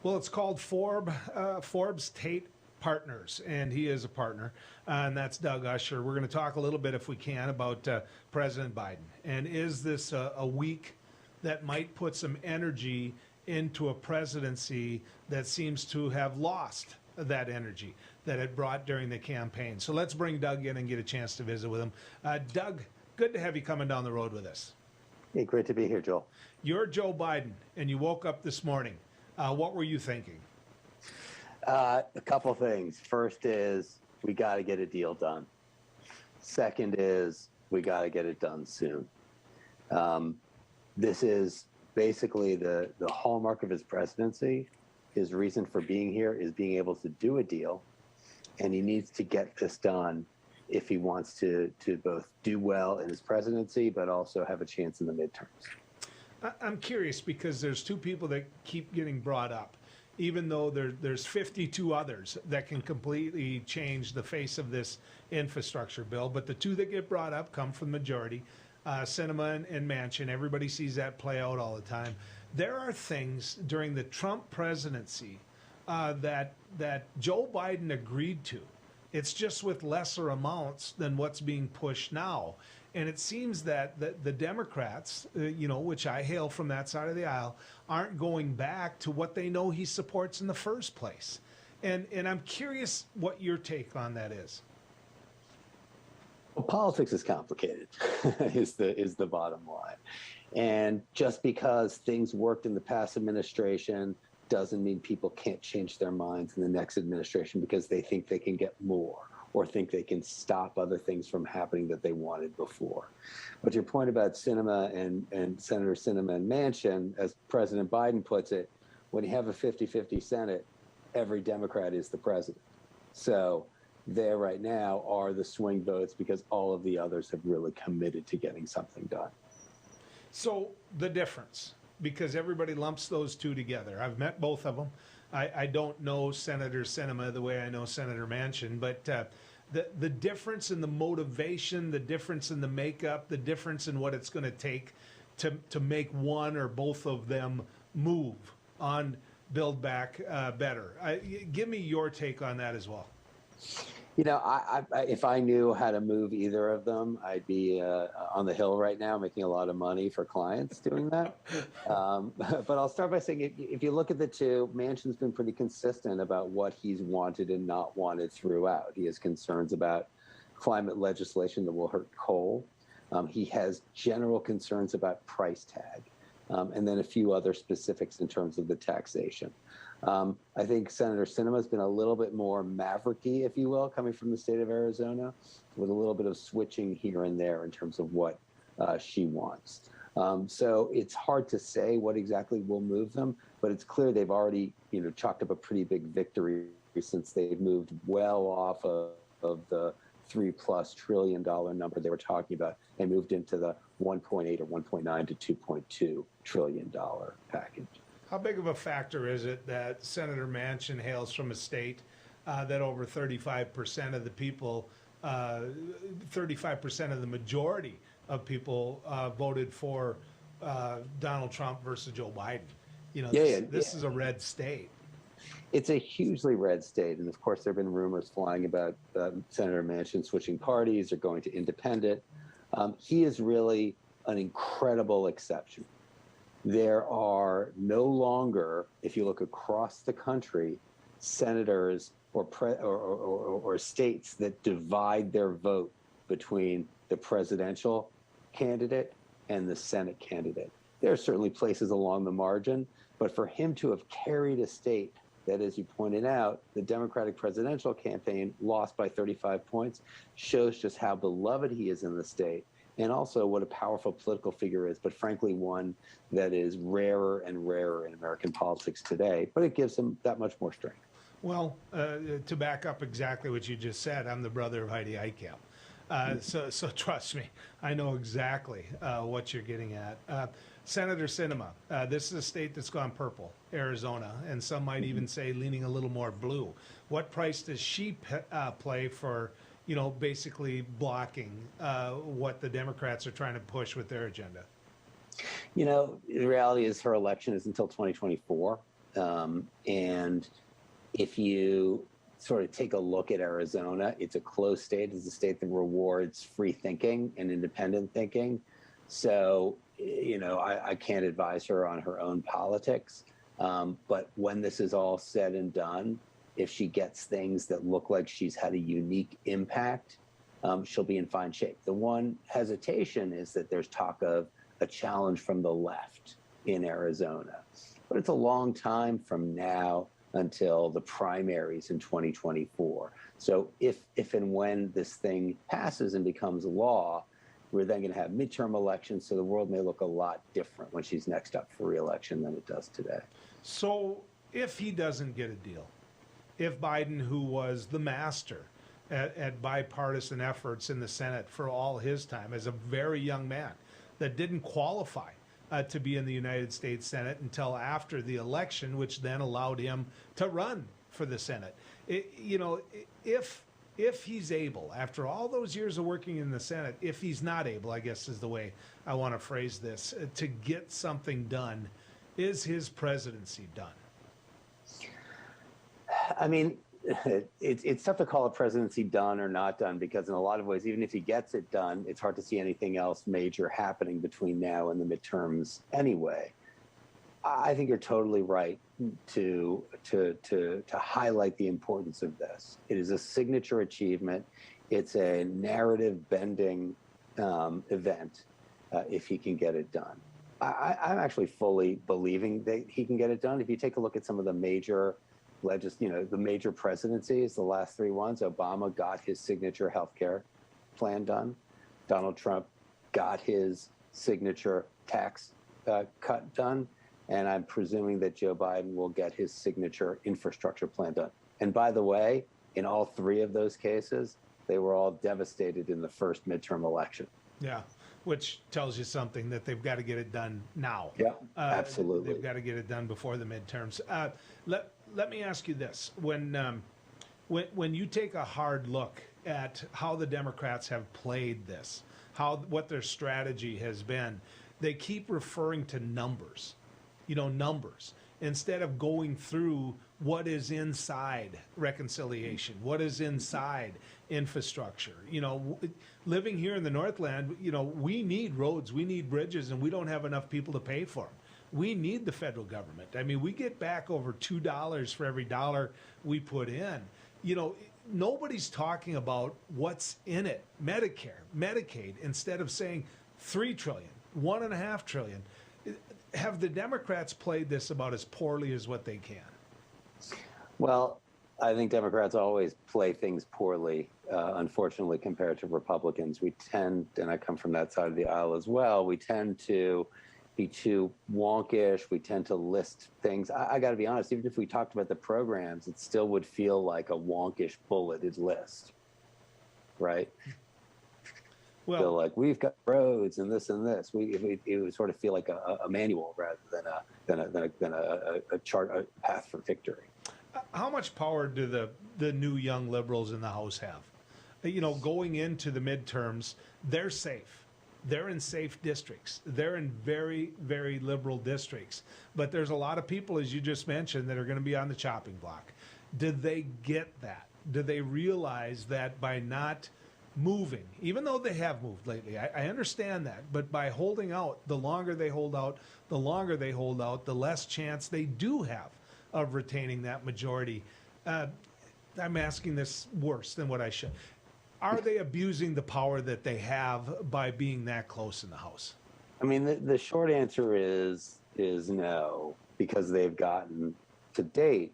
Well, it's called Forbes Tate Partners, and he is a partner, and that's Doug Usher. We're going to talk a little bit, if we can, about President Biden. And is this a week that might put some energy into a presidency that seems to have lost that energy that it brought during the campaign? So let's bring Doug in and get a chance to visit with him. Doug, good to have you coming down the road with us. Hey, great to be here, Joel. You're Joe Biden, and you woke up this morning. What were you thinking? A couple things. First is we got to get a deal done. Second is we got to get it done soon. This is basically the hallmark of his presidency. His reason for being here is being able to do a deal, and he needs to get this done if he wants to both do well in his presidency, but also have a chance in the midterms. I'm curious because there's two people that keep getting brought up, even though there's 52 others that can completely change the face of this infrastructure bill. But the two that get brought up come from the majority, Sinema and Manchin. Everybody sees that play out all the time. There are things during the Trump presidency that Joe Biden agreed to. It's just with lesser amounts than what's being pushed now. And it seems that the Democrats, which I hail from that side of the aisle, aren't going back to what they know he supports in the first place. And I'm curious what your take on that is. Well, politics is complicated, is the bottom line. And just because things worked in the past administration doesn't mean people can't change their minds in the next administration because they think they can get more or think they can stop other things from happening that they wanted before. But your point about Sinema and Senator Sinema and Manchin, as President Biden puts it, when you have a 50-50 Senate, every Democrat is the president. So there right now are the swing votes because all of the others have really committed to getting something done. So the difference, because everybody lumps those two together. I've met both of them. I don't know Senator Sinema the way I know Senator Manchin, but the difference in the motivation, the difference in the makeup, the difference in what it's going to take to make one or both of them move on Build Back Better. Give me your take on that as well. You know, if I knew how to move either of them, I'd be on the Hill right now making a lot of money for clients doing that. But I'll start by saying, if you look at the two, Manchin's been pretty consistent about what he's wanted and not wanted throughout. He has concerns about climate legislation that will hurt coal. He has general concerns about price tag, and then a few other specifics in terms of the taxation. I think Senator Sinema has been a little bit more mavericky, if you will, coming from the state of Arizona, with a little bit of switching here and there in terms of what she wants. So it's hard to say what exactly will move them, but it's clear they've already, chalked up a pretty big victory since they've moved well off of the $3+ trillion number they were talking about and moved into the 1.8 or 1.9 to 2.2 trillion dollar package. How big of a factor is it that Senator Manchin hails from a state that over 35% of the people, 35% of the majority of people voted for Donald Trump versus Joe Biden? This is a red state. It's a hugely red state. And of course, there have been rumors flying about Senator Manchin switching parties or going to independent. He is really an incredible exception. There are no longer, if you look across the country, senators or states that divide their vote between the presidential candidate and the Senate candidate. There are certainly places along the margin, but for him to have carried a state that, as you pointed out, the Democratic presidential campaign lost by 35 points shows just how beloved he is in the state. And also what a powerful political figure is, but frankly, one that is rarer and rarer in American politics today, but it gives him that much more strength. Well, to back up exactly what you just said, I'm the brother of Heidi Heitkamp. So trust me, I know exactly what you're getting at. Senator Sinema, this is a state that's gone purple, Arizona, and some might even say leaning a little more blue. What price does she play for basically blocking what the Democrats are trying to push with their agenda? The reality is her election is until 2024. And if you sort of take a look at Arizona, it's a closed state. It's a state that rewards free thinking and independent thinking. So, I can't advise her on her own politics. But when this is all said and done, if she gets things that look like she's had a unique impact, she'll be in fine shape. The one hesitation is that there's talk of a challenge from the left in Arizona. But it's a long time from now until the primaries in 2024. So if and when this thing passes and becomes law, we're then going to have midterm elections. So the world may look a lot different when she's next up for re-election than it does today. So if he doesn't get a deal, if Biden, who was the master at bipartisan efforts in the Senate for all his time as a very young man that didn't qualify to be in the United States Senate until after the election, which then allowed him to run for the Senate. If he's able, after all those years of working in the Senate, if he's not able, I guess is the way I want to phrase this, to get something done, is his presidency done? I mean, it's tough to call a presidency done or not done, because in a lot of ways, even if he gets it done, it's hard to see anything else major happening between now and the midterms anyway. I think you're totally right to highlight the importance of this. It is a signature achievement. It's a narrative bending event if he can get it done. I'm actually fully believing that he can get it done. If you take a look at some of the major the major presidencies, the last three ones, Obama got his signature healthcare plan done. Donald Trump got his signature tax cut done. And I'm presuming that Joe Biden will get his signature infrastructure plan done. And by the way, in all three of those cases, they were all devastated in the first midterm election. Yeah, which tells you something, that they've got to get it done now. Yeah, absolutely. They've got to get it done before the midterms. Let me ask you this: when you take a hard look at how the Democrats have played this, what their strategy has been, they keep referring to numbers. Numbers, instead of going through what is inside reconciliation, what is inside infrastructure. Living here in the Northland, we need roads, we need bridges, and we don't have enough people to pay for them. We need the federal government. I mean, we get back over $2 for every dollar we put in. Nobody's talking about what's in it. Medicare, Medicaid, instead of saying $3 trillion, $1.5 trillion. Have the Democrats played this about as poorly as what they can? Well, I think Democrats always play things poorly, unfortunately, compared to Republicans. We tend, and I come from that side of the aisle as well, we tend to be too wonkish. We tend to list things. I got to be honest, even if we talked about the programs, it still would feel like a wonkish bulleted list, right? Well, feel like we've got roads and this and this. It would sort of feel like a manual rather than a chart, a path for victory. How much power do the new young liberals in the House have? Going into the midterms, they're safe. They're in safe districts. They're in very, very liberal districts. But there's a lot of people, as you just mentioned, that are going to be on the chopping block. Do they get that? Do they realize that by not moving, even though they have moved lately, I understand that, but by holding out, the longer they hold out, the less chance they do have of retaining that majority. I'm asking this worse than what I should. Are they abusing the power that they have by being that close in the House? I mean, the short answer is no, because they've gotten to date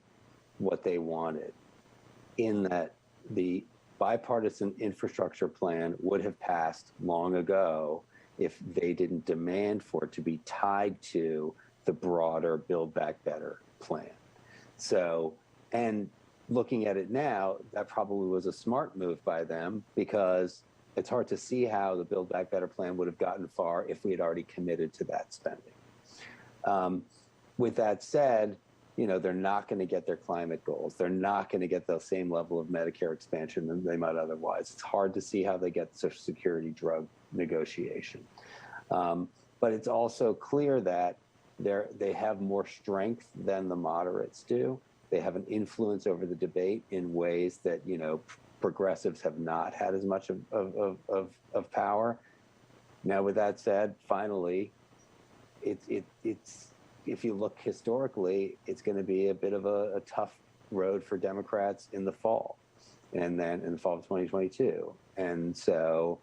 what they wanted, in that the bipartisan infrastructure plan would have passed long ago if they didn't demand for it to be tied to the broader Build Back Better plan. So, and looking at it now, that probably was a smart move by them, because it's hard to see how the Build Back Better plan would have gotten far if we had already committed to that spending. With that said, they're not going to get their climate goals. They're not going to get the same level of Medicare expansion than they might otherwise. It's hard to see how they get Social Security drug negotiation. But it's also clear that They have more strength than the moderates do. They have an influence over the debate in ways that, progressives have not had as much of power. Now, with that said, finally, it's if you look historically, it's going to be a bit of a tough road for Democrats in the fall, and then in the fall of 2022. And so,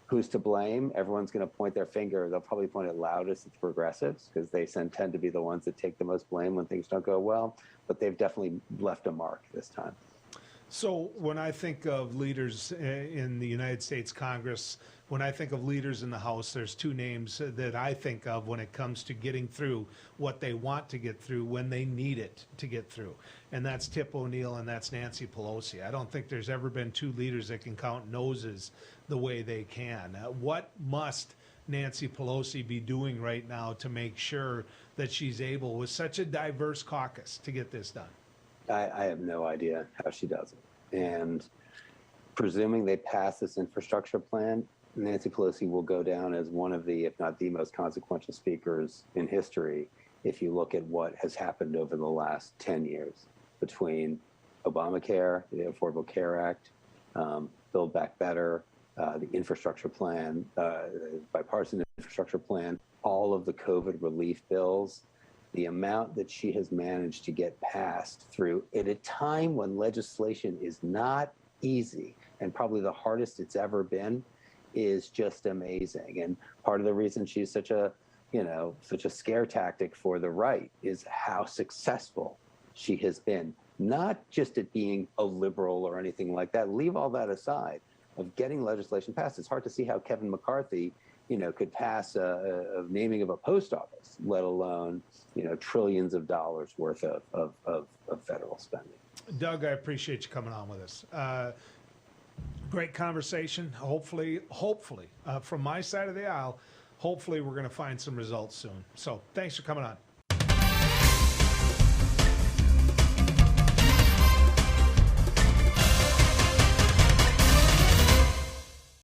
who's to blame? Everyone's going to point their finger. They'll probably point it loudest at the progressives because they tend to be the ones that take the most blame when things don't go well. But they've definitely left a mark this time. So when I think of leaders in the United States Congress, when I think of leaders in the House, there's two names that I think of when it comes to getting through what they want to get through when they need it to get through. And that's Tip O'Neill and that's Nancy Pelosi. I don't think there's ever been two leaders that can count noses the way they can. What must Nancy Pelosi be doing right now to make sure that she's able, with such a diverse caucus, to get this done? I have no idea how she does it. And presuming they pass this infrastructure plan, Nancy Pelosi will go down as one of the, if not the most consequential speakers in history, if you look at what has happened over the last 10 years between Obamacare, the Affordable Care Act, Build Back Better, the infrastructure plan, bipartisan infrastructure plan, all of the COVID relief bills. The amount that she has managed to get passed through at a time when legislation is not easy and probably the hardest it's ever been is just amazing. And part of the reason she's such a scare tactic for the right is how successful she has been, not just at being a liberal or anything like that. Leave all that aside, of getting legislation passed. It's hard to see how Kevin McCarthy could pass a naming of a post office, let alone, trillions of dollars worth of federal spending. Doug, I appreciate you coming on with us. Great conversation. Hopefully, from my side of the aisle, hopefully we're going to find some results soon. So thanks for coming on.